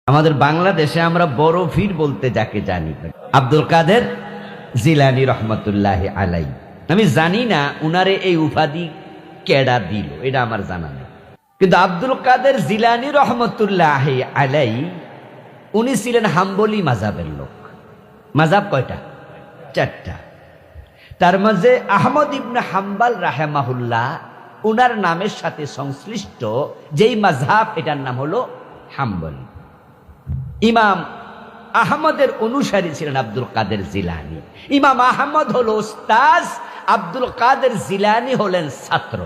আমাদের বাংলাদেশে আমরা বড় পীর বলতে যাকে জানি আব্দুল কাদের জিলানী রহমতুল্লাহ আলাই। আমি জানি না উনারে এই উপাধি কেডা দিল, এটা আমার জানা নেই। কিন্তু আব্দুল কাদের জিলানী রহমতুল্লাহ আলাই উনি ছিলেন হাম্বলি মাযহাবের লোক। মাযহাব কয়টা? চারটা। তার মাঝে আহমদ ইবনে হাম্বল রাহিমাহুল্লাহ উনার নামের সাথে সংশ্লিষ্ট যেই মাযহাব, এটার নাম হলো হাম্বলি। ইমাম আহমদের অনুসারী ছিলেন আব্দুল কাদের জিলানী। ইমাম আহমদ হলো উস্তাদ, আব্দুল কাদের জিলানী হলেন ছাত্র।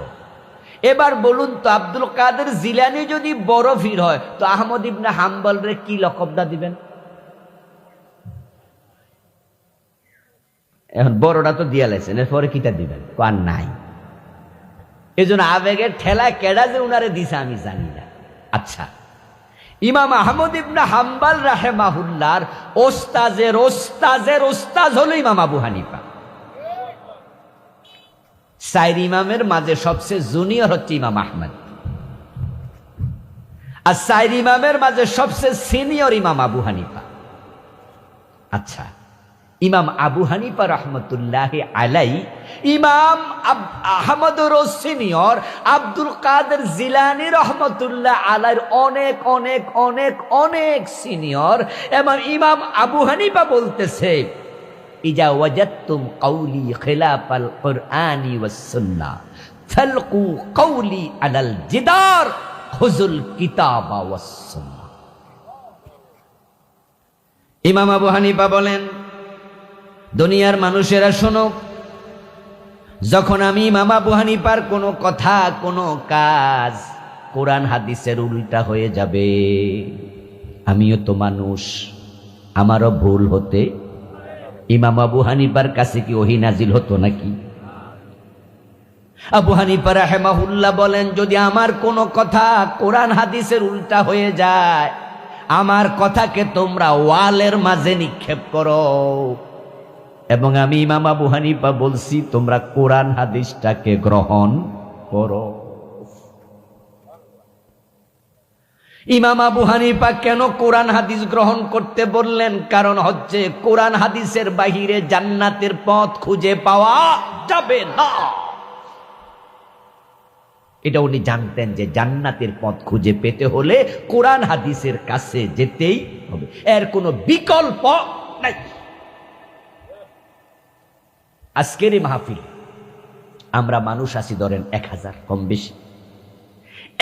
এবার বলুন তো, আব্দুল কাদের জিলানী যদি বড় পীর হয় তো আহমদ ইবনে হাম্বল রে কি লকবটা দিবেন? এখন বড়টা তো দিয়া লাইছেন, এরপরে কিটা দিবেন? আর নাই। এই জন্য আবেগের ঠেলা কেডা যে উনারে দিছে আমি জানি না। আচ্ছা, ইমাম আহমদ ইবনে হাম্বল রাহিমাহুল্লাহর ওস্তাজের ওস্তাজের ওস্তাজ হলো ইমাম আবু হানিফা। চার ইমামের মাঝে সবচেয়ে জুনিয়র হচ্ছে ইমাম আহমদ, আর চার ইমামের মাঝে সবচেয়ে সিনিয়র ইমাম আবু হানিফা। আচ্ছা, ইমাম আবু হানিফা রহমতুল্লাহ আলাই ইমাম আহমদের সিনিয়র, আব্দুল কাদের জিলানী রহমতুল্লাহ আলাইর অনেক অনেক অনেক অনেক সিনিয়র। এবং ইমাম আবু হানিফা বলতেছে, ইজা ওয়াজাদতুম কওলি খিলাফাল কুরআনি ওয়াস সুন্নাহ ফালকু কওলি আলাল জিদার খুযুল কিতাবা ওয়াস সুন্নাহ। ইমাম আবু হানিফা বলেন, দুনিয়ার মানুষেরা শোনো, যখন আমি ইমাম আবু হানিফার কোনো কথা কোনো কাজ কোরআন হাদিসের উল্টা হয়ে যাবে, আমিও তো মানুষ, আমারও ভুল হতে। ইমাম আবু হানিফার কাছে কি ওহী নাজিল হতো নাকি? আবু হানিফা রাহিমাহুল্লাহ বলেন, যদি আমার কোনো কথা কোরআন হাদিসের উল্টা হয়ে যায়, আমার কথাকে তোমরা ওয়ালের মাঝে নিক্ষেপ করো। এবং আমি ইমাম আবু হানিফা বলছি, তোমরা কোরআন হাদিসটাকে গ্রহণ করো। ইমাম আবু হানিফা কেন কোরআন হাদিস গ্রহণ করতে বললেন? কারণ হচ্ছে কোরআন হাদিসের বাহিরে জান্নাতের পথ খুঁজে পাওয়া যাবে না। এটা উনি জানতেন যে জান্নাতের পথ খুঁজে পেতে হলে কোরআন হাদিসের কাছে যেতেই হবে, এর কোনো বিকল্প নাই। আজকের এই মাহফিল আমরা মানুষ আছি ধরেন 1000, কম বেশি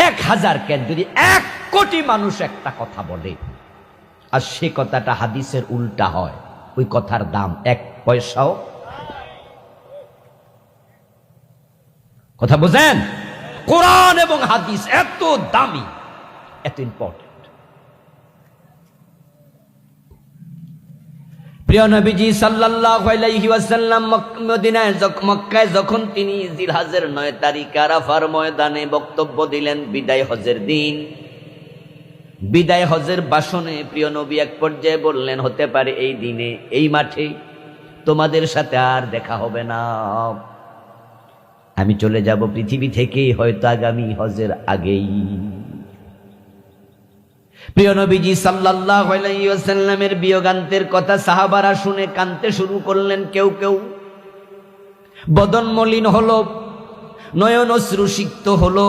1000 কেন, যদি 1 কোটি মানুষ একটা কথা বলে আর সে কথাটা হাদিসের উল্টা হয়, ওই কথার দাম 1 পয়সাও। কথা বুঝেন? কোরআন এবং হাদিস এত দামি, এত ইম্পর্টেন্ট। প্রিয় নবীজি সাল্লাল্লাহু আলাইহি ওয়াসাল্লাম মক্কায় যখন তিনি জিলহজের 9 তারিখ আরাফার ময়দানে বক্তব্য দিলেন, বিদায় হজের দিন, বিদায় হজের ভাষণে প্রিয় নবী এক পর্যায়ে বললেন, হতে পারে এই দিনে এই মাঠে তোমাদের সাথে আর দেখা হবে না, আমি চলে যাব পৃথিবী থেকে, হয়তো আগামী হজের আগেই। প্রিয় নবীজি সাল্লাল্লাহু আলাইহি ওয়াসাল্লামের বিয়োগান্তের কথা সাহাবারা শুনে কাঁদতে শুরু করলেন। কেউ কেউ বদন মলিন হলো, নয়ন অশ্রুসিক্ত হলো।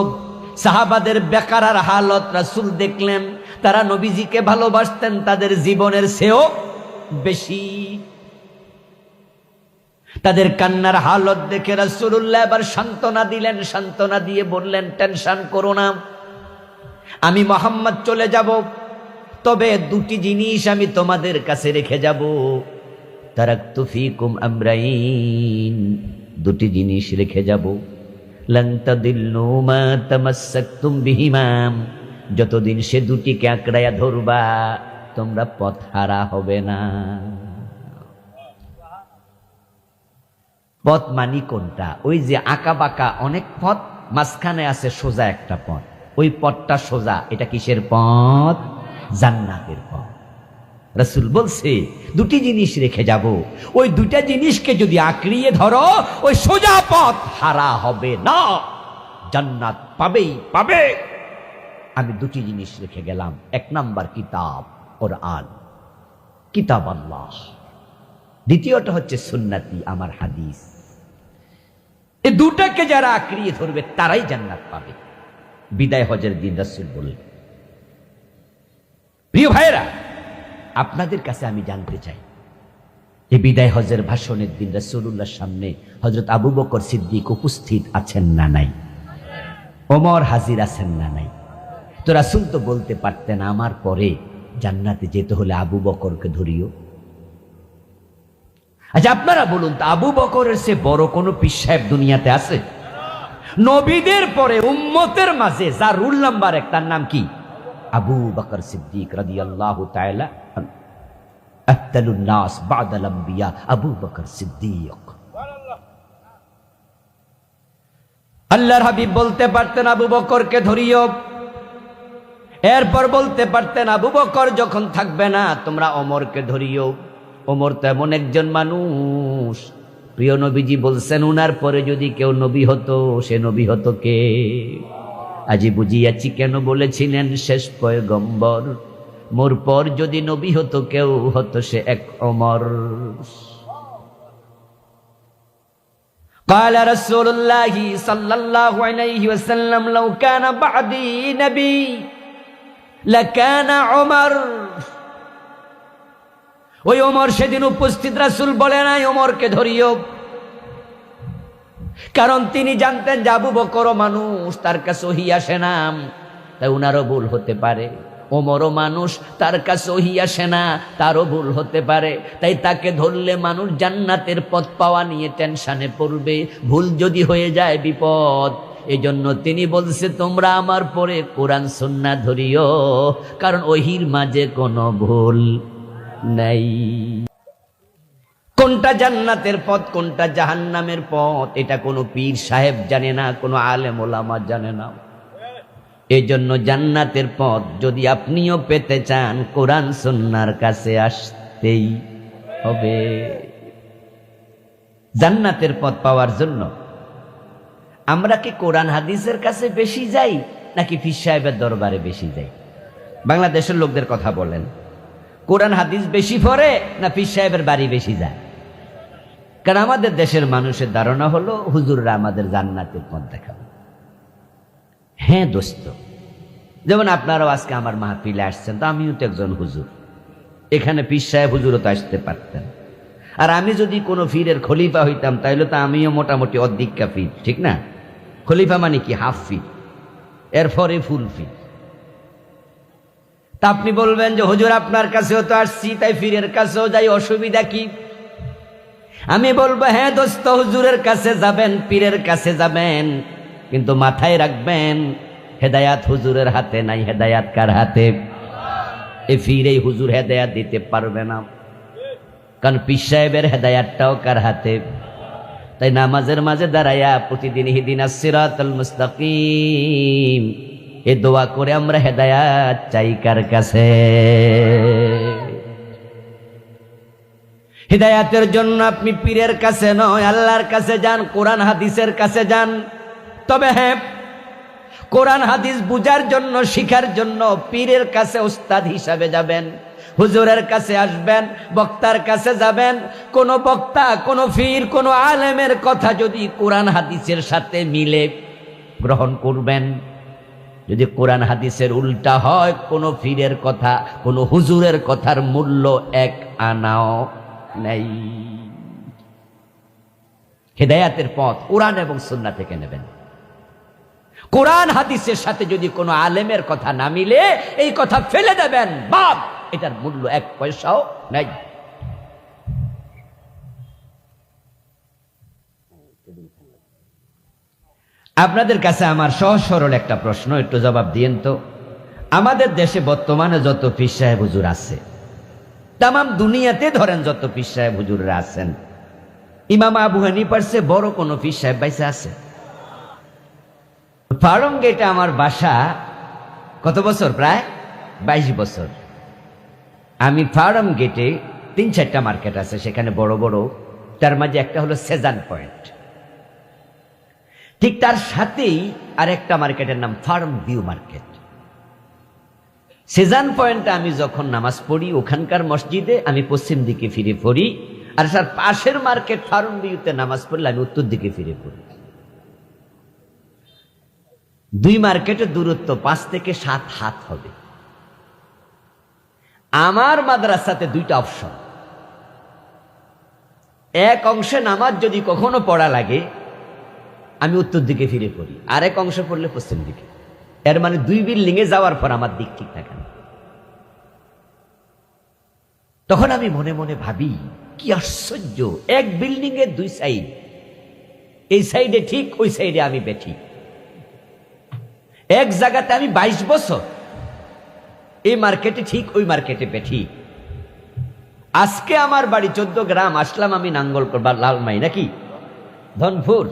সাহাবাদের বেকারার হালত রাসূল দেখলেন, তারা নবীজিকে ভালোবাসতেন তাদের জীবনের চেয়েও বেশি। তাদের কান্নার হালত দেখে রাসূলুল্লাহ এবার সান্ত্বনা দিলেন, সান্ত্বনা দিয়ে বললেন, টেনশন করো না, আমি মুহাম্মদ চলে যাব, তবে 2টি জিনিস আমি তোমাদের কাছে রেখে যাব। তারাকতু ফীকুম আমরাইন, 2টি জিনিস রেখে যাব। লান তাদিল্লু মা তামাসসাকতুম বিহিমা, যতদিন সে 2টিকে আঁকড়ায়া ধরবা তোমরা পথ হারা হবে না। পথ মানি কোনটা? ওই যে আঁকা বাঁকা অনেক পথ, মাঝখানে আছে সোজা একটা পথ, ওই পথটা সোজা। এটা কিসের পথ? জান্নাতের পথ। রাসূল বলছে 2টি জিনিস রেখে যাব, ওই 2টা জিনিসকে যদি আঁকড়িয়ে ধরো ওই সোজা পথ হারা হবে না, জান্নাত পাবেই পাবে। আমি 2টি জিনিস রেখে গেলাম। 1 নাম্বার কিতাব, কোরআন, কিতাব আল্লাহ। দ্বিতীয়টা হচ্ছে সুন্নতি, আমার হাদিস। এই দুটাকে যারা আঁকড়িয়ে ধরবে তারাই জান্নাত পাবে। বিদায় হজের দিন রাসূল বললেন। প্রিয় ভাইরা, আপনাদের কাছে আমি জানতে চাই, এই বিদায় হজের ভাষণের দিন রাসূলুল্লাহর সামনে হযরত আবু বকর সিদ্দিক উপস্থিত আছেন না নাই? ওমর হাজির আছেন না নাই? তো রাসূল তো বলতে পারতেন, আমার পরে জান্নাতে যেতে হলে আবু বকরকে ধরিও। আচ্ছা আপনারা বলুন তো, আবু বকরের সে বড় কোনো পীর সাহেব দুনিয়াতে আছে? নবীদের পরে উম্মতের মাঝে যার রুল নাম্বার এক, তার নাম কি? আবু বকর সিদ্দিক রাদিয়াল্লাহু তাআলা আনহু। আফদালুন নাস বাদাল আম্বিয়া আবু বকর সিদ্দিক। আল্লাহর হাবিব বলতে পারতেন আবু বকরকে ধরিও, এরপর বলতে পারতেন আবু বকর যখন থাকবে না তোমরা ওমরকে ধরিও। ওমর তো এমন একজন মানুষ, প্রিয় নবীজি বলছেন উনার পরে যদি কেউ নবী হতো, সে নবী হতো কে? আজি বুঝিয়াছি কেন বলেছিলেন শেষ পয়গম্বর, মোর পর যদি নবী হতো কেউ, হতো সে এক ওমর। قال رسول الله صلى الله عليه وسلم لو كان بعدي نبي لكان عمر। ওই ওমর সেদিন উপস্থিত, রাসূল বলে নাই ওমরকে ধরিও, কারণ তিনি জানতেন যে আবু বকরও মানুষ, তার কাছে ওহী আসে না, তাই উনারও ভুল হতে পারে। ওমরও মানুষ, তার কাছে ওহী আসে না, তারও ভুল হতে পারে। তাই তাকে ধরলে মানুষ জান্নাতের পথ পাওয়া নিয়ে টেনশনে পড়বে, ভুল যদি হয়ে যায় বিপদ। এজন্য তিনি বলছে তোমরা আমার পরে কোরআন সুন্নাহ ধরিও, কারণ ওহীর মাঝে কোনো ভুল নাই। কোনটা জান্নাতের পথ, কোনটা জাহান্নামের পথ, এটা কোনো পীর সাহেব জানে না, কোনো আলেম ওলামা জানে না। এই জন্য জান্নাতের পথ যদি আপনিও পেতে চান, কোরআন সুন্নাহর কাছে আসতেই হবে। জান্নাতের পথ পাওয়ার জন্য আমরা কি কোরআন হাদিসের কাছে বেশি যাই নাকি পীর সাহেবের দরবারে বেশি যাই? বাংলাদেশের লোকদের কথা বলেন, কোরআন হাদিস বেশি পড়ে না পীর সাহেবের বাড়ি বেশি যায়? কারণ আমাদের দেশের মানুষের ধারণা হলো হুজুররা আমাদের জান্নাতের পথ দেখাবে। হ্যাঁ দোস্ত, যেমন আপনারাও আজকে আমার মাহফিলে আসছেন, তো আমিও তো একজন হুজুর, এখানে পীর সাহেব হুজুরও তো আসতে পারতেন। আর আমি যদি কোনো পীরের খলিফা হইতাম তাহলে তো আমিও মোটামুটি অর্ধেকটা পীর, ঠিক না? খলিফা মানে কি? হাফ পীর, এরপরে ফুল পীর। তা আপনি বলবেন যে হুজুর আপনার কাছেও তো আসছি, তাই পীরের কাছেও যাই, অসুবিধা কি? আমি বলবো হ্যাঁ দোস্ত, হুজুরের কাছে যাবেন, পীরের কাছে যাবেন, কিন্তু মাথায় রাখবেন হেদায়াত হুজুরের হাতে নাই, হেদায়াত কার হাতে? এই পীর এই হুজুর হেদায়াত দিতে পারবে না, কারণ পীর সাহেবের হেদায়াতটাও কার হাতে? তাই নামাজের মাঝে দাঁড়াইয়া প্রতিদিন ইহদিনাস সিরাতাল মুস্তাকিম এ দোয়া করে আমরা হেদায়াত চাই কার কাছে? হিদায়াতের জন্য আপনি পীরের কাছে নয়, আল্লাহর কাছে যান, কোরআন হাদিসের কাছে যান। তবে হ্যাঁ, কোরআন হাদিস বুঝার জন্য, শিখার জন্য পীরের কাছে উস্তাদ হিসাবে যাবেন, হুজুরের কাছে আসবেন, বক্তার কাছে যাবেন। কোন বক্তা, কোন পীর, কোন আলেমের কথা যদি কোরআন হাদিসের সাথে মিলে গ্রহণ করবেন। যদি কোরআন হাদিসের উল্টা হয়, কোন পীরের কথা, কোন হুজুরের কথার মূল্য এক আনাও নাই। হিদায়াতের পথ কোরআন এবং সুন্নাহ থেকে নেবেন। কোরআন হাদিসের সাথে যদি কোনো আলেমের কথা না মিলে, এই কথা ফেলে দেবেন, বাপ, এটার মূল্য এক পয়সাও নাই। আপনাদের কাছে আমার সহজ সরল একটা প্রশ্ন, একটু জবাব দিয়েন তো। আমাদের দেশে বর্তমানে যত পীর সাহেব হুজুর আছে, তামাম দুনিয়াতে ধরেন যত পীর সাহেব হুজুররা আছেন, ইমাম আবু হানিফার চেয়ে বড় কোন পীর সাহেব বাইসা আছে? ফার্ম গেটে আমার বাসা কত বছর? প্রায় 22 বছর। আমি ফার্ম গেটে 3-4টা মার্কেট আছে, সেখানে বড় বড়, তার মাঝে একটা হলো সেজান পয়েন্ট, ঠিক তার সাথেই আরেকটা মার্কেটের নাম ফার্ম ভিউ মার্কেট। সেজান পয়েন্টে আমি যখন নামাজ পড়ি ওখানকার মসজিদে আমি পশ্চিম দিকে ফিরে পড়ি, আর স্যার পাশের মার্কেট ফার্ম ভিউতে নামাজ পড়লে আমি উত্তর দিকে ফিরে পড়ি। দুই মার্কেটের দূরত্ব 5 থেকে 7 হাত হবে। আমার মাদ্রাসাতে দুইটা অপশন, এক অংশে নামাজ যদি কখনো পড়া লাগে আমি উত্তর দিকে ফিরে পড়ি, আরেক অংশে পড়লে পশ্চিম দিকে। এর মানে 2 বিল্ডিং এ যাওয়ার পর আমার দিক ঠিক থাকে না। তখন আমি মনে মনে ভাবি কি আশ্চর্য, এক বিল্ডিং এর 2 সাইড, এই সাইডে ঠিক ওই সাইডে আমি বেঠি। এক জায়গাতে আমি 22 বছর, এই মার্কেটে ঠিক ওই মার্কেটে বেঠি। আজকে আমার বাড়ি 14 গ্রাম, আসলাম আমি নাঙ্গল করবার লালমাই নাকি ধনপুর,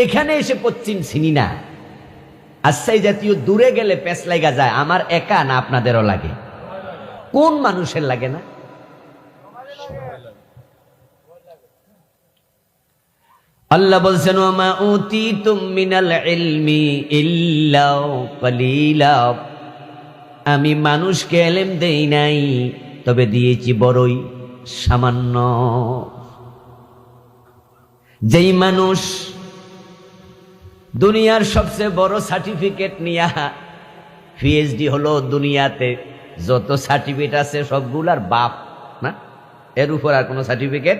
এখানে এসে পশ্চিম চিনি না। আসাই জাতীয় দূরে গেলে পেঁচ লাগা যায়, আমার একা না আপনাদেরও লাগে? কোন মানুষের লাগে না? আল্লাহ বলছেন ওমা উতিতুম মিনাল ইলমি ইল্লা কালিলা, আমি মানুষকে ইলম দেই নাই, তবে দিয়েছি বড়ই সামান্য। যেই মানুষ দুনিয়ার সবচেয়ে বড় সার্টিফিকেট নিয়া পিএইচডি হলো, দুনিয়াতে যত সার্টিফিকেট আছে সবগুলার বাপ না, এর উপর আর কোনো সার্টিফিকেট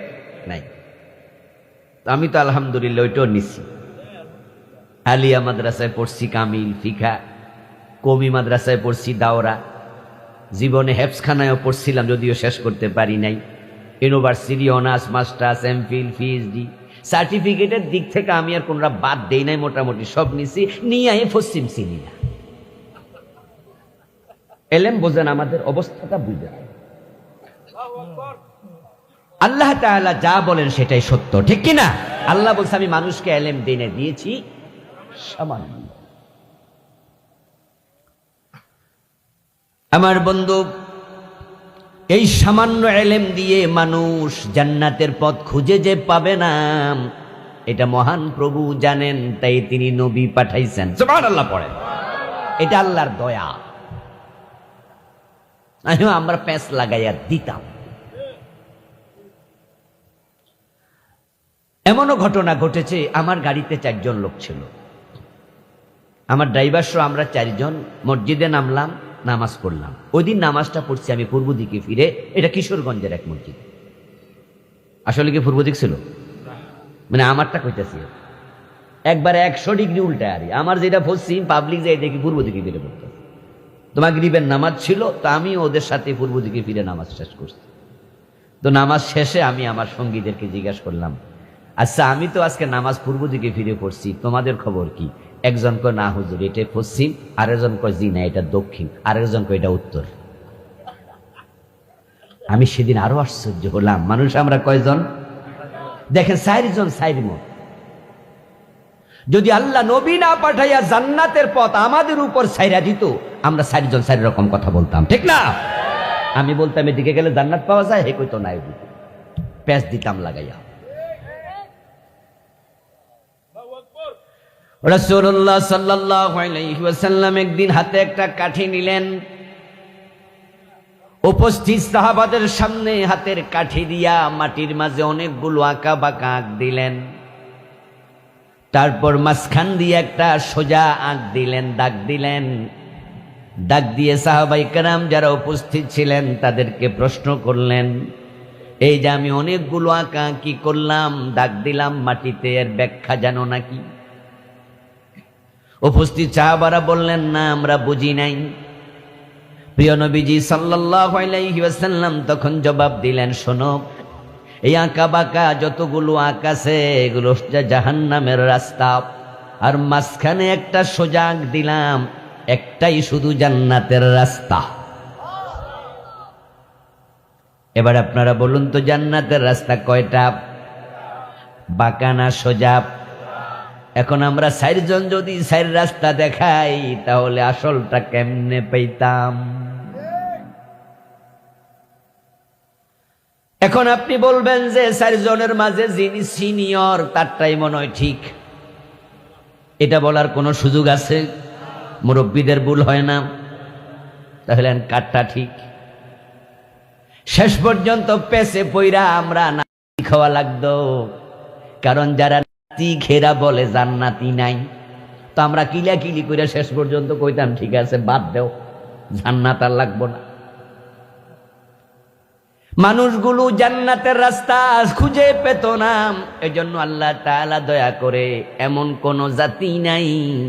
নাই। আমি তো আলহামদুলিল্লাহ ওইটাও নিছি। আলিয়া মাদ্রাসায় পড়ছি কামিল ফিকা, কমি মাদ্রাসায় পড়ছি দাওরা, জীবনে হেফসখানায়ও পড়ছিলাম, যদিও শেষ করতে পারি নাই। University honours masters MPhil PhD, সার্টিফিকেটের দিক থেকে আমি আর কোনটা বাদ দেই নাই, মোটামুটি সব নিছি। নিয়ে আমি পশ্চিম চিনি না। এলেম বোঝেন, আমাদের অবস্থাটা বুঝেন। আল্লাহ তাআলা যা বলেন সেটাই সত্য, ঠিক কিনা? আল্লাহ বলছে আমি মানুষকে এলেম দিনে দিয়েছি সামান্য। আমার বন্ধু, এই সামান্য এলেম দিয়ে মানুষ জান্নাতের পথ খুঁজে যে পাবে না, এটা মহান প্রভু জানেন, তাই তিনি নবী পাঠাইছেন। সুবহানাল্লাহ পড়েন, এটা আল্লাহর দয়া। আমরা প্যাঁচ লাগাইয়া দিতাম। এমনও ঘটনা ঘটেছে, আমার গাড়িতে 4 জন লোক ছিল, আমার ড্রাইভার সহ আমরা 4 জন মসজিদে নামলাম, নামাজ পড়লাম। ওই দিন নামাজটা পড়ছি আমি পূর্ব দিকে ফিরে, এটা কিশোরগঞ্জের এক মসজিদ। আসলে কি পূর্ব দিক ছিল? মানে আমারটা কইতেছি একবারে 100 ডিগ্রি উল্টা। আরে আমার যেটা পশ্চিম, পাবলিক যাই দেখি পূর্ব দিকে ফিরে পড়তে। তোমার মাগরিবের নামাজ ছিল, তো আমি ওদের সাথে পূর্ব দিকে ফিরে নামাজ শেষ করছি। তো নামাজ শেষে আমি আমার সঙ্গীদেরকে জিজ্ঞাসা করলাম, আচ্ছা আমি তো আজকে নামাজ পূর্ব দিকে ফিরে পড়ছি, তোমাদের খবর কি? একজন কয় না হুজুর এটা পশ্চিম, আরেকজন কয় জি না এটা দক্ষিণ, আরেকজন কয় এটা উত্তর। আমি সেদিন আরো আশ্চর্য হলাম, মানুষ আমরা কয়জন? দেখেন 4 জন 4 মত। যদি আল্লাহ নবী না পাঠাইয়া জান্নাতের পথ আমাদের উপর ছাইরা দিত, আমরা 4 জন 4 রকম কথা বলতাম, ঠিক না? আমি বলতাম এদিকে গেলে জান্নাত পাওয়া যায়, হে কইতো না, প্যাঁচ দিতাম লাগাইয়া। রাসূলুল্লাহ সাল্লাল্লাহু আলাইহি ওয়াসাল্লাম একদিন হাতে একটা কাঠি নিলেন, উপস্থিত সাহাবাদের সামনে হাতের কাঠি দিয়া মাটির মাঝে অনেকগুলো আঁকা বাঁকা আঁক দিলেন। তারপর মাঝখান দিয়ে একটা সোজা আঁক দিলেন, দাগ দিলেন। দাগ দিয়ে সাহাবাই কেরাম যারা উপস্থিত ছিলেন তাদেরকে প্রশ্ন করলেন, এই যে আমি অনেকগুলো আঁকা কি করলাম, দাগ দিলাম মাটিতে, এর ব্যাখ্যা জানো নাকি? উপস্থিত সাহাবারা বললেন, না আমরা বুঝি নাই। প্রিয় নবীজি সাল্লাল্লাহু আলাইহি ওয়াসাল্লাম তখন জবাব দিলেন, শোনো, এই আঁকা বাঁকা যতগুলো আঁক আছে এগুলো জাহান্নামের রাস্তা, আর মাঝখানে একটা সোজা আঁক দিলাম, একটাই শুধু জান্নাতের রাস্তা। এবার আপনারা বলুন তো, জান্নাতের রাস্তা কয়টা? বাঁকা না সোজা? এখন আমরা 4 জন যদি 4 রাস্তা দেখাই, তাহলে আসলটা কেমনে পেতাম? এখন আপনি বলবেন যে 4 জনের মাঝে যিনি সিনিয়র তারটাই মনে হয় ঠিক। এটা বলার কোনো সুযোগ আছে? মুরব্বীদের ভুল হয় না? তাহলে কাঠটা ঠিক। শেষ পর্যন্ত পেছে পইরা আমরা নাতি খাওয়া লাগতো, কারণ যারা নাতি ঘেরা বলে জান্নাতি নাই, তো আমরা কিলাকিলি করে শেষ পর্যন্ত কইতাম ঠিক আছে বাদ দেও, জান্নাত আর লাগবো না। মানুষগুলো জান্নাতের রাস্তা খুঁজে পেত না, এজন্য আল্লাহ তাআলা দয়া করে এমন কোন জাতি নাই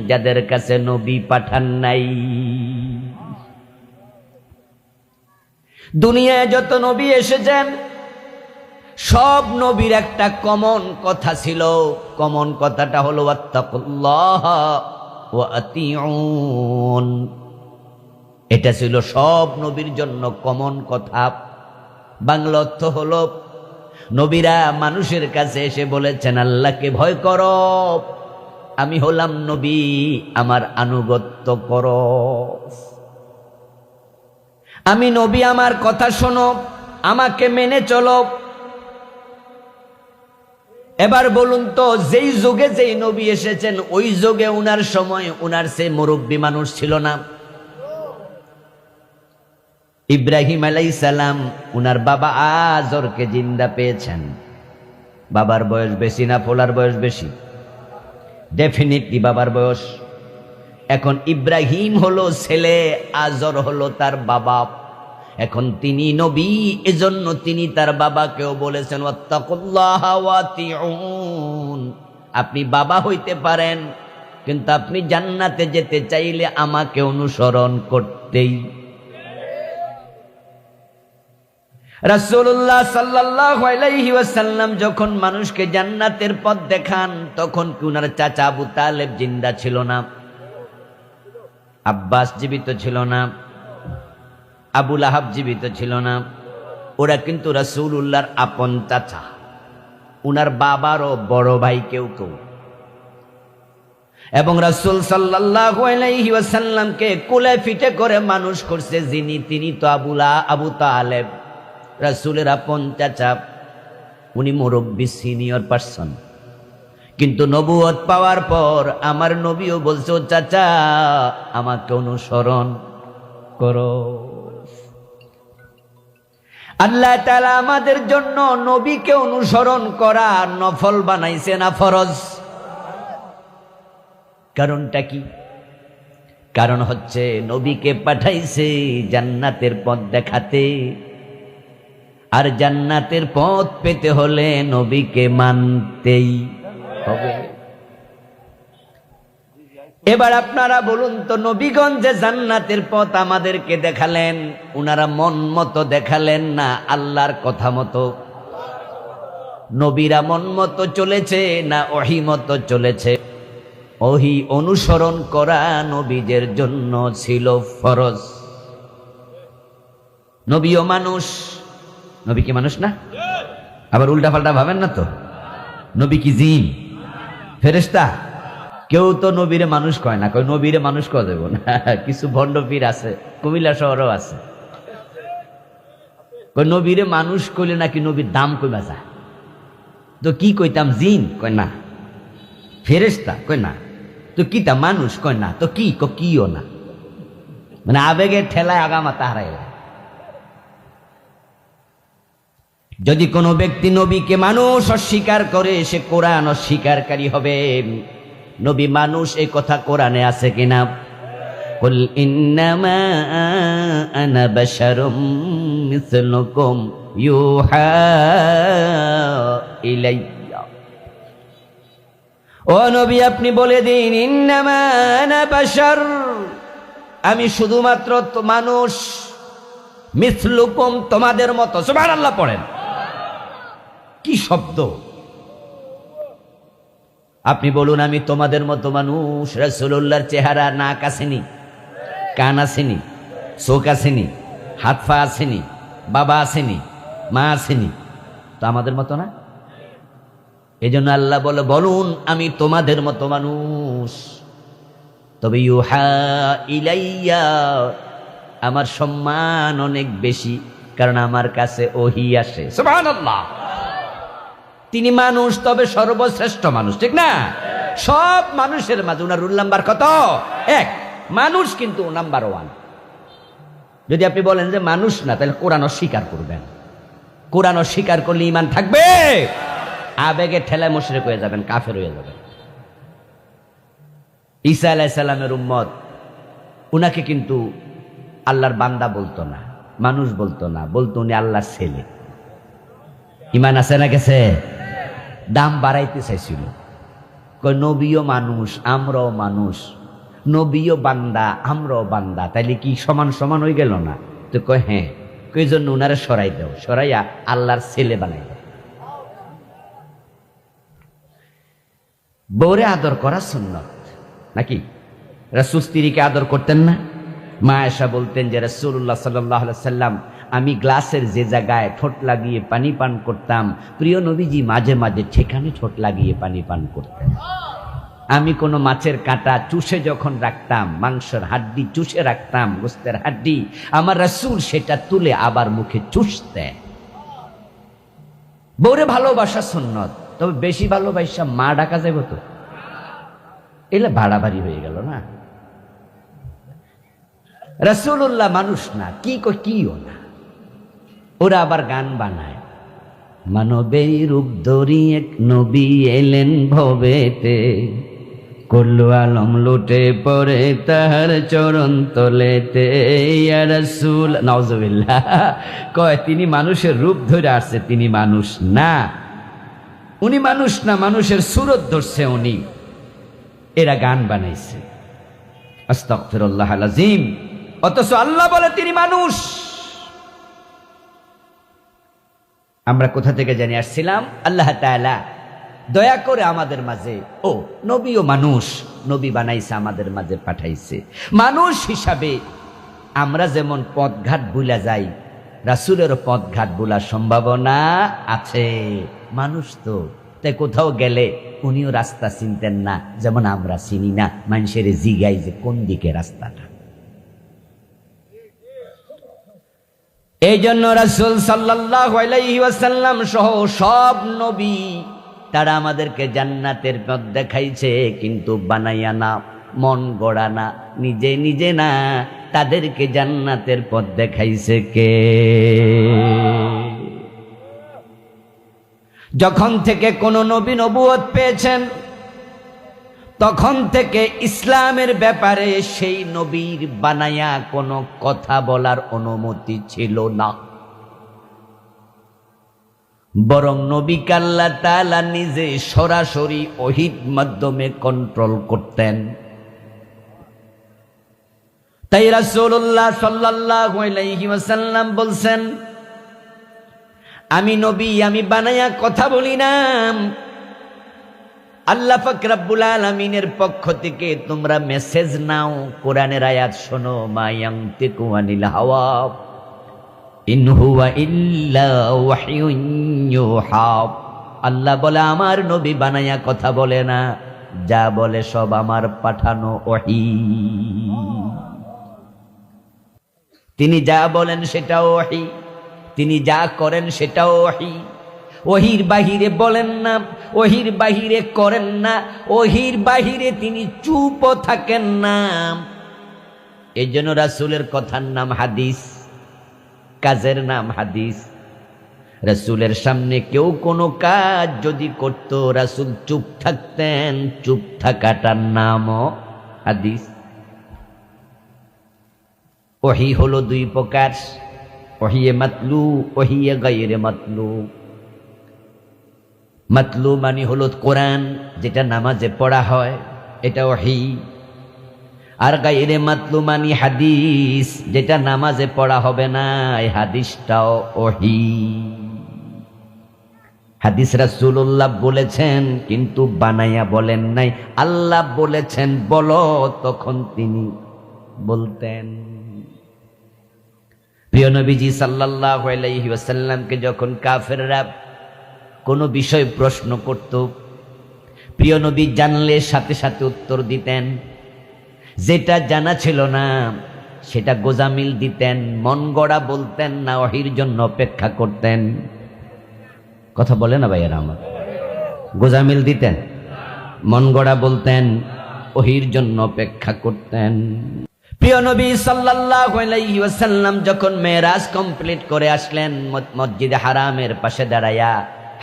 যাদের কাছে নবী পাঠান নাই। দুনিয়ায় যত নবী এসেছেন সব নবীর একটা কমন কথা ছিল, কমন কথাটা হলো আত্তাকুল্লাহ ওয়া আতিউন। এটা ছিল সব নবীর জন্য কমন কথা। বাংলা অর্থ হলো নবীরা মানুষের কাছে এসে বলেছেন আল্লাহকে ভয় করো, আমি হলাম নবী, আমার আনুগত্য করো। আমি নবী, আমার কথা শোনো, আমাকে মেনে চলো। এবার বলুন তো, যেই যুগে যেই নবী এসেছেন ওই যুগে উনার সময় উনার সে মুরব্বী মানুষ ছিল না। ইব্রাহিম আলাইহিস সালাম উনার বাবা আজরকে জিন্দা পেয়েছেন। বাবার বয়স বেশি না ফোলার বয়স বেশি? ডেফিনিটলি বাবার বয়স। এখন ইব্রাহিম হলো ছেলে, আজর হলো তার বাবা। এখন তিনি নবী, এজন্য তিনি তার বাবাকেও বলেছেন ওয়াত্তাকুল্লাহ ওয়া আতিউন। আপনি বাবা হইতে পারেন, কিন্তু আপনি জান্নাতে যেতে চাইলে আমাকে অনুসরণ করতেই। রাসূলুল্লাহ সাল্লাল্লাহু আলাইহি ওয়াসাল্লাম যখন মানুষকে জান্নাতের পথ দেখান, তখন কি উনার চাচা আবু তালেব জিন্দা ছিল না? আব্বাস জীবিত ছিল না? আবু লাহাব জীবিত ছিল না? ওরা কিন্তু রাসূলুল্লাহর আপন চাচা, উনার বাবারও বড় ভাই কেউ কেউ। এবং রাসূল সাল্লাল্লাহু আলাইহি ওয়াসাল্লামকে কোলে পিঠে করে মানুষ করছে যিনি, তিনি তো আবু তালেব, রাসূলের আপন চাচা। উনি মুরব্বী, সিনিয়র পারসন। কিন্তু নবুয়ত পাওয়ার পর আমার নবীও বলছে ও চাচা আমাকে অনুসরণ করো। আল্লাহ তাআলা আমাদের জন্য নবীকে অনুসরণ করা নফল বানাইছে না ফরজ? কারণটা কি? কারণ হচ্ছে নবীকে পাঠাইছে জান্নাতের পথ দেখাতে, আর জান্নাতের পথ পেতে হলে নবীকে মানতেই হবে। এবার আপনারা বলুন তো, নবীগণ যে জান্নাতের পথ আমাদেরকে দেখালেন, উনারা মন মতো দেখালেন না আল্লাহর কথা মতো? নবীরা মন মতো চলেছে না ওহী মতো চলেছে? ওহী অনুসরণ করা নবীদের জন্য ছিল ফরজ। নবীও মানুষ। নবী কি মানুষ না? আবার উল্টা পাল্টা ভাবেন না তো। নবী কি জিন, ফেরেশতা? কেউ তো নবীরে মানুষ কয় না, কয় নবীরে মানুষ কয় দেব না। কিছু ভণ্ড পীর আছে, কুমিল্লা শহরেও আছে, কয় নবীরে মানুষ কইলে নাকি নবীর দাম কইবা যায়। তো কি কইতাম, জিন? কয় না। ফেরেশতা? কয় না। তো কিতা মানুষ? কয় না। তো কি? কিও না। মানে আবেগের ঠেলায় আগামাতা হারাইলা। যদি কোনো ব্যক্তি নবীকে মানুষ অস্বীকার করে, সে কোরআন অস্বীকারী হবে। নবী মানুষ, এই কথা কোরআনে আছে কিনা? কুল ইন্নামা আনা বাশারুম মিসলুকুম ইউহা ইলাইয়া। ও নবী আপনি বলে দিন, ইন্নামা আনা বাশার, আমি শুধুমাত্র তো মানুষ, মিসলুকুম তোমাদের মতো। সুবহানাল্লাহ পড়েন। কি শব্দ! আপনি বলুন আমি তোমাদের মতো মানুষ। রাসূলুল্লাহর চেহারা, নাক আসেনি, কান আসেনি, চোখ আসেনি, হাত পা আসেনি, বাবা আসেনি, মা আসেনি, তো আমাদের মতো না? এই জন্য আল্লাহ বলে, বলুন আমি তোমাদের মতো মানুষ, তবে ইউহা ইলাইয়া, আমার সম্মান অনেক বেশি, কারণ আমার কাছে ওহী আসে। সুবহানাল্লাহ। তিনি মানুষ, তবে সর্বশ্রেষ্ঠ মানুষ, ঠিক না? সব মানুষের মাঝে উনার রুল নাম্বার কত? 1। মানুষ কিন্তু নাম্বার 1। যদি আপনি বলেন যে মানুষ না, তাহলে কোরআন অস্বীকার করবেন। কোরআন অস্বীকার করলে ঈমান থাকবে? আবেগে ঠেলায় মুশরিক হয়ে যাবেন, কাফের হয়ে যাবেন। ঈসা আলাইহিস সালামের উম্মত, উনাকে কিন্তু আল্লাহর বান্দা বলতো না, মানুষ বলতো না, বলতো উনি আল্লাহর ছেলে। ঈমান আছে না গেছে? দাম বাড়াইতে চাইছিল, কয় নবীও মানুষ, আমরাও মানুষ, নবীও বান্দা, আমরাও বান্দা, তাইলে কি সমান সমান হয়ে গেল না? তো কয় হ্যাঁ। কই জন্য উনারে সরাই দাও, সরাইয়া আল্লাহর ছেলে বানাই দাও। বউরে আদর করা সুন্নত নাকি? রাসূল স্ত্রীকে আদর করতেন না? মা আয়েশা বলতেন যে রাসূলুল্লাহ সাল্লাল্লাহু আলাইহি সাল্লাম, আমি গ্লাসের যে জায়গায় ঠোঁট লাগিয়ে পানি পান করতাম, প্রিয় নবীজি মাঝে মাঝে সেখানে ঠোঁট লাগিয়ে পানি পান করতেন। আমি কোনো মাছের কাঁটা চুষে যখন রাখতাম, মাংসের হাড্ডি চুষে রাখতাম, গোস্তের হাড্ডি, আমার রাসূল সেটা তুলে আবার মুখে চুষতেন। বউরে ভালোবাসা সুন্নত, তবে বেশি ভালোবাসা মা ডাকা যাবে তো, এলে বাড়াবাড়ি হয়ে গেল না? রাসূলুল্লাহ মানুষ না, কিও না। ওরা আবার গান বানায়, মানবের রূপ ধরি এক নবী এলেন ভবেতে, করল আলম লুটে পড়ে তাহার চরণ তলেতে, ইয়া রাসূল। নাউজুবিল্লাহ। কয় তিনি মানুষের রূপ ধরে আসছে, তিনি মানুষ না, উনি মানুষ না, মানুষের সুরত ধরছে উনি। এরা গান বানাইছে, আস্তাগফিরুল্লাহ আল আযীম। অথচ আল্লাহ বলে তিনি মানুষ। আমরা কোথা থেকে জানি আসছিলাম? আল্লাহ তাআলা দয়া করে আমাদের মাঝে, ও নবীও মানুষ, নবী বানাইছে, আমাদের মাঝে পাঠাইছে। মানুষ হিসাবে আমরা যেমন পথঘাট ভুলা যাই, রাসূলেরও পথঘাট ভুলার সম্ভাবনা আছে। মানুষ তো, তাই কোথাও গেলে উনিও রাস্তা চিনতেন না, যেমন আমরা চিনি না। মানুষের জিগাই যে কোন দিকে রাস্তাটা। এই জন্য রাসূল সাল্লাল্লাহু আলাইহি ওয়াসাল্লাম সহ সব নবী, তারা আমাদেরকে জান্নাতের পথ দেখাইছে, কিন্তু বানাইয়া না, মন গড়া না, নিজে নিজে না। তাদেরকে জান্নাতের পথ দেখাইছে কে? যখন থেকে কোন নবী নবুয়ত পেয়েছেন, তখন থেকে ইসলামের ব্যাপারে সেই নবীর বানায়া কোনো কথা বলার অনুমতি ছিল না। বরং নবীকে আল্লাহ তাআলা নিজে সরাসরি ওহীর মাধ্যমে কন্ট্রোল করতেন। তাই রাসূলুল্লাহ সাল্লাল্লাহু আলাইহি ওয়াসাল্লাম বলছেন, আমি নবী, আমি বানায়া কথা বলি না। আল্লাহ পাক রব্বুল আলামিনের পক্ষ থেকে তোমরা মেসেজ নাও, কোরআনের আয়াত শোনো, মা ইয়ানতিকু আনিল হাওয়া ইন হুয়া ইল্লা ওয়াহয়ুন ইউহা। আল্লাহ বলে আমার নবী বানায়া কথা বলে না, যা বলে সব আমার পাঠানো ওহী। তিনি যা বলেন সেটাও ওহী, তিনি যা করেন সেটাও ওহী। ওহীর বাহিরে বলেন না, ওহীর বাহিরে করেন না, ওহীর বাহিরে তিনি চুপও থাকেন না। এই জন্য রাসূলের কথার নাম হাদিস, কাজের নাম হাদিস। রাসূলের সামনে কেউ কোনো কাজ যদি করত, রাসূল চুপ থাকতেন, চুপ থাকাটার নামও হাদিস। ওহী হলো দুই প্রকার, ওহিয়ে মাতলু, ওহিয়ে গায়রে মাতলু। মাতলু মানে হলো কোরআন, যেটা নামাজে পড়া হয়, এটা ওহী। আর গায়রে মাতলু মানে হাদিস, যেটা নামাজে পড়া হবে না, এই হাদিসটাও ওহী। হাদিস রাসূলুল্লাহ বলেছেন, কিন্তু বানাইয়া বলেন নাই। আল্লাহ বলেছেন বলো, তখন তিনি বলতেন। প্রিয় নবীজি সাল্লাল্লাহু আলাইহি ওয়াসাল্লামকে যখন কাফেররা কোনো বিষয় প্রশ্ন করত, প্রিয় নবী জানলে সাথে সাথে উত্তর দিতেন। যেটা জানা ছিল না সেটা গোজামিল দিতেন, মন গড়া বলতেন না, ওহীর জন্য অপেক্ষা করতেন। কথা বলে না ভাইয়েরা আমার? গোজামিল দিতেন, মন গড়া বলতেন, ওহীর জন্য অপেক্ষা করতেন। প্রিয় নবী সাল্লাল্লাহু আলাইহি ওয়াসাল্লাম যখন মেরাজ কমপ্লিট করে আসলেন, মসজিদে হারামের পাশে দাঁড়ায়া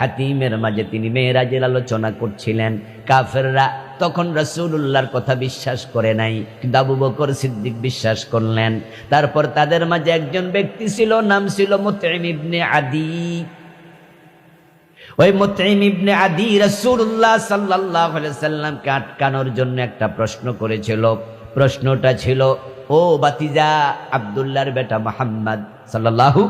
হাতিমের মাঝে তিনি মেরাজের আলোচনা করছিলেন। কাফেররা তখন রাসূলুল্লাহর কথা বিশ্বাস করে নাই, কিন্তু আবু বকর সিদ্দিক বিশ্বাস করলেন। তারপর তাদের মাঝে একজন ব্যক্তি ছিল, নাম ছিল মুতঈম ইবনে আদি। ওই মুতঈম ইবনে আদি রাসূলুল্লাহ সাল্লাল্লাহু আলাইহি সাল্লামকে আটকানোর জন্য একটা প্রশ্ন করেছিল। প্রশ্নটা ছিল, ও বাতিজা আব্দুল্লাহর বেটা মুহাম্মদ সাল্লাল্লাহু,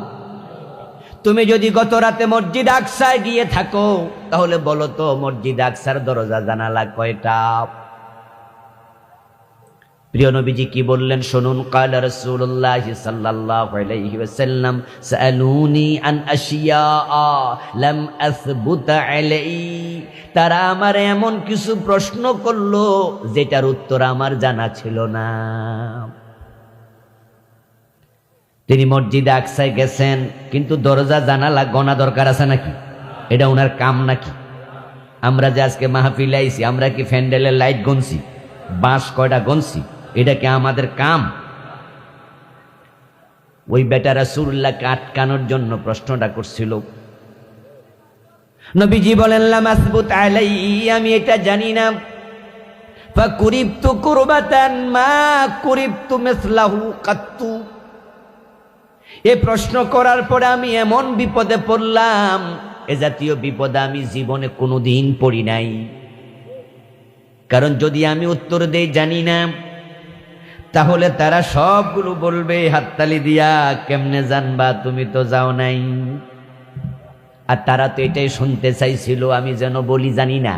তুমি যদি গত রাতে মসজিদ আকসায় গিয়ে থাকো তাহলে বলো তো মসজিদ আকসার দরজা জানালা কয়টা? প্রিয় নবীজি কি বললেন শুনুন। ক্বালা রাসূলুল্লাহ সাল্লাল্লাহু আলাইহি ওয়াসাল্লাম সাআলুনি আন আশিয়া লাম আথবুত আলাইহি, তারা আমার এমন কিছু প্রশ্ন করলো যেটার উত্তর আমার জানা ছিল না। তিনি মসজিদে আকসায় গেছেন, কিন্তু দরজা জানালা গোনা দরকার আছে নাকি? এটা ওনার কাম নাকি? আমরা যে আজকে মাহফিলে আইছি, আমরা কি ফ্যান্ডেলের লাইট গনছি, বাঁশ কয়টা গনছি? এটা কি আমাদের কাম? ওই বেটা রাসূলুল্লাহকে আটকানোর জন্য প্রশ্নটা করছিল। নবীজি বলেন লাম আসবুত আলাইহি, আমি এটা জানি না। ফাকুরিবতু কুরবাতান মা কুরিবতু মিসলাহু কাত্তু, এই প্রশ্ন করার পরে আমি এমন বিপদে পড়লাম, এ জাতীয় বিপদে আমি জীবনে কোনোদিন পড়ি নাই। কারণ যদি আমি উত্তর দেই জানি না, তাহলে তারা সবগুলো বলবে হাততালি দিয়া, কেমনে জানবা, তুমি তো যাও নাই। আর তারা তো এটাই শুনতে চাইছিল আমি যেন বলি জানি না।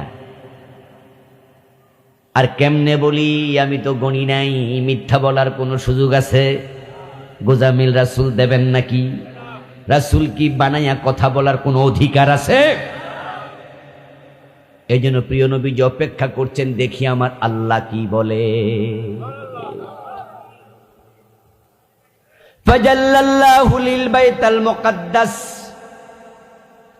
আর কেমনে বলি, আমি তো গণি নাই। মিথ্যা বলার কোনো সুযোগ আছে? গোজামিল রাসূল দেবেন নাকি? রাসূল কি বানাইয়া কথা বলার কোনো অধিকার আছে? এই জন্য প্রিয় নবীজি অপেক্ষা করছেন, দেখি আমার আল্লাহ কি বলে। ফাজাল্লাল্লাহু লিল বাইতুল মুকাদ্দাস,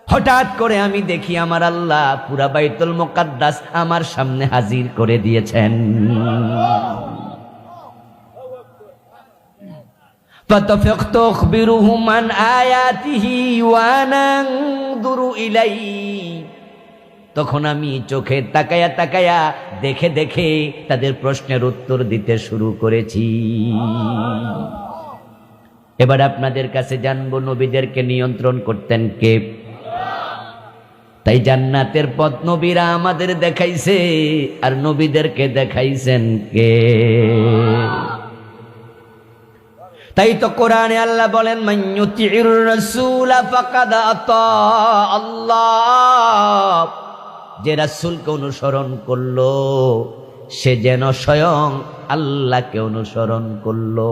হঠাৎ করে আমি দেখি আমার আল্লাহ পুরা বাইতুল মুকাদ্দাস আমার সামনে হাজির করে দিয়েছেন। ফাতাফাকতু আখবিরুহুম আন আয়াতিহি ওয়া নানদুরু ইলাইহি, তখন আমি চোখে তাকায়া তাকায়া দেখে দেখে তাদের প্রশ্নের উত্তর দিতে শুরু করেছি। এবার আপনাদের কাছে জানবো নবীদেরকে নিয়ন্ত্রণ করতেন কে? তাই জান্নাতের পথ নবীরা আমাদের দেখাইছে, আর নবীদেরকে দেখাইছেন কে? তাই তো কোরআনে আল্লাহ বলেন মান ইউতিউর রাসূল ফাকাদ আতা আল্লাহ, যে রাসূলকে অনুসরণ করলো সে যেন স্বয়ং আল্লাহকে অনুসরণ করলো।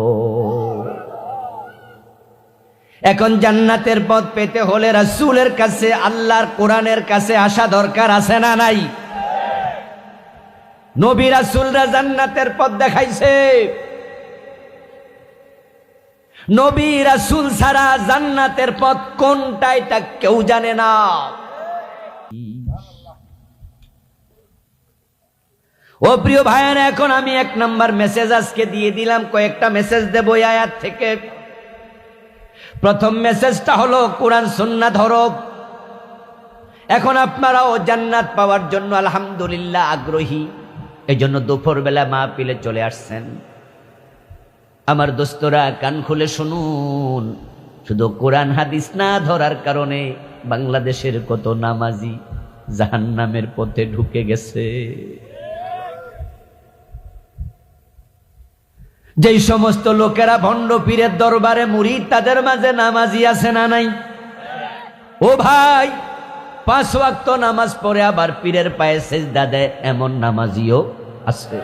এখন জান্নাতের পথ পেতে হলে রাসূলের কাছে, আল্লাহর কোরআনের কাছে আসা দরকার আছে না নাই? নবী রাসূলরা জান্নাতের পথ দেখাইছে। নবী রাসূল ছাড়া জান্নাতের পথ কোনটাই তা কেউ জানে না। ও প্রিয় ভাইয়েরা, এখন আমি 1 নাম্বার মেসেজ আজকে দিয়ে দিলাম, কয়েকটা মেসেজ দেব এই আয়াত থেকে। প্রথম মেসেজটা হলো কোরআন সুন্নাহ ধরো। এখন আপনারাও জান্নাত পাওয়ার জন্য আলহামদুলিল্লাহ আগ্রহী, এই জন্য দুপুরবেলা মাহফিলে চলে আসছেন। আমার দোস্তরা কান খুলে শুনুন, শুধু কোরআন হাদিস না ধরার কারণে বাংলাদেশের কত নামাজি জাহান্নামের পথে ঢুকে গেছে। যেই সমস্ত লোকেরা ভণ্ড পীরের দরবারে মুরিদ, তাদের মাঝে নামাজি আছে না নাই? ও ভাই, 5 ওয়াক্ত নামাজ পড়ে আবার পীরের পায়ে সিজদা দেয়, এমন নামাজিও আছে।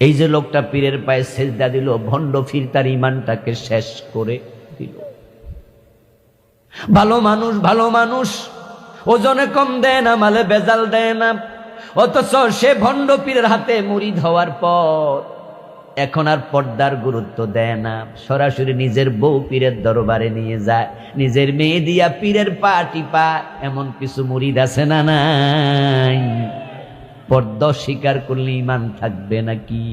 এই যে লোকটা পীরের পায়ে সিজদা দিল, ভণ্ড পীর তার ঈমানটাকে শেষ করে দিল। ভালো মানুষ, ভালো মানুষ, ওজনে কম দেয় না, মালে বেজাল দেয় না, অথচ সে ভণ্ড পীরের হাতে মুরিদ হওয়ার পর এখন আর পর্দার গুরুত্ব দেয় না। সরাসরি নিজের বউ পীরের দরবারে নিয়ে যায়, নিজের মেয়ে দিয়া পীরের পা টিপা। এমন কিছু মুরিদ আছে না নাই? পর্দা স্বীকার করলে ঈমান থাকবে নাকি?